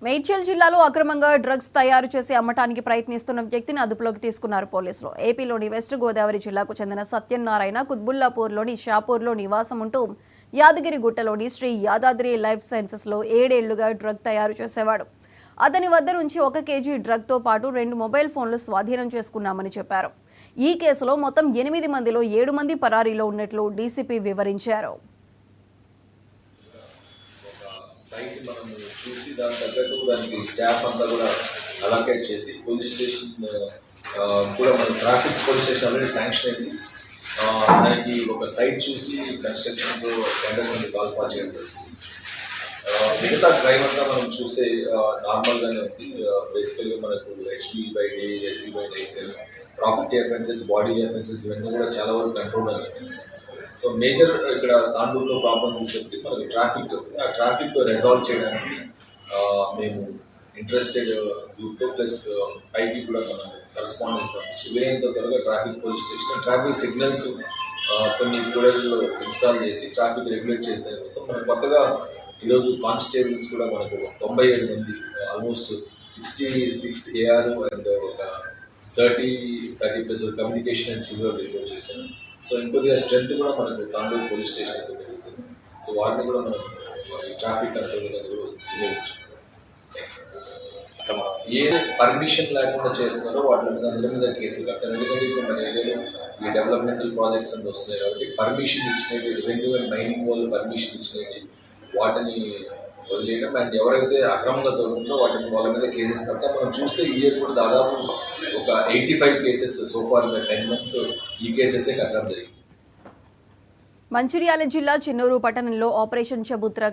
మేడ్చల్ జిల్లాలో అక్రమంగా డ్రగ్స్ తయారు చేసి అమ్మటానికి ప్రయత్నిస్తున్న వ్యక్తిని అదుపులోకి తీసుకున్నారు పోలీసులు. ఏపీలోని వెస్ట్ గోదావరి జిల్లాకు చెందిన సత్యనారాయణ కుత్బుల్లాపూర్లోని షాపూర్లో నివాసం ఉంటూ యాదగిరిగుట్టలోని శ్రీ యాదాద్రి లైఫ్ సైన్సెస్లో 7 ఏళ్లుగా డ్రగ్ తయారు చేసేవాడు. అతని వద్ద నుంచి 1 కేజీ డ్రగ్తో పాటు 2 మొబైల్ ఫోన్లు స్వాధీనం చేసుకున్నామని చెప్పారు. ఈ కేసులో మొత్తం 8 మందిలో 7 మంది పరారీలో ఉన్నట్లు డీసీపీ వివరించారు. సైట్ మనం చూసి దాని తగ్గట్టు దానికి స్టాఫ్ అంతా కూడా అలొకేట్ చేసి పోలీస్ స్టేషన్ కూడా మన traffic police station already sanction అయింది. దానికి ఒక సైట్ చూసి కన్స్ట్రక్షన్తో టెండర్స్ అని కాల్ పాస్ చేయడం జరుగుతుంది. మిగతా డ్రైవ్ అంతా మనం చూసే నార్మల్గానే ఉంది. బేసికల్గా మనకు HB/day, HB/day property offences, body offences ఇవన్నీ కూడా చాలా వరకు కంట్రోల్ అయ్యాయి. సో మేజర్ ఇక్కడ తాండూరులో ప్రాబ్లమ్ చూసేది మనకి ట్రాఫిక్ రెజాల్వ్ చేయడానికి మేము ఇంట్రెస్టెడ్ గ్రూప్తో ప్లస్ పైకి కూడా మనం కరస్పాండెన్స్ పంపించి వీలైనంత త్వరగా traffic police station traffic signals కొన్ని కూడళ్లలో ఇన్స్టాల్ చేసి ట్రాఫిక్ రెగ్యులేట్ చేసే కోసం మనం కొత్తగా ఈరోజు కానిస్టేబుల్స్ కూడా మనకు 97 మంది ఆల్మోస్ట్ 66 AR అండ్ ఒక 30+ కమ్యూనికేషన్ అండ్ సివిల్ రిపోర్ట్ చేశాను. సో ఇంకొద్దిగా స్ట్రెంత్ కూడా మనకు తాండూరు పోలీస్ స్టేషన్ పెరుగుతుంది. సో వాటిని కూడా మనం ఈ ట్రాఫిక్ కంట్రోల్ అనేది కూడా వినియోగించాం. ఏ పర్మిషన్ లేకుండా చేస్తున్నారో వాటి మీద అందరి మీద కేసులు కట్టారు. ఎందుకంటే ఇప్పుడు మన ఏరియాలో ఈ డెవలప్మెంటల్ ప్రాజెక్ట్స్ అని వస్తున్నాయి కాబట్టి పర్మిషన్ ఇచ్చినవి రెవెన్యూ అండ్ మైనింగ్ వాళ్ళు పర్మిషన్ ఇచ్చినవి వాటిని వదిలేయడం అండ్ ఎవరైతే అక్రమంగా దొరుకుతుందో వాటిని వాళ్ళ మీద కేసెస్ కడతా మనం చూస్తే ఈ ఇయర్ కూడా దాదాపు ఒక 85 కేసెస్ సోఫార్ 10 months ఈ కేసెసే కట్టడం జరిగింది. మంచిర్యాల జిల్లా చెన్నూరు పట్టణంలో ఆపరేషన్ చబుత్ర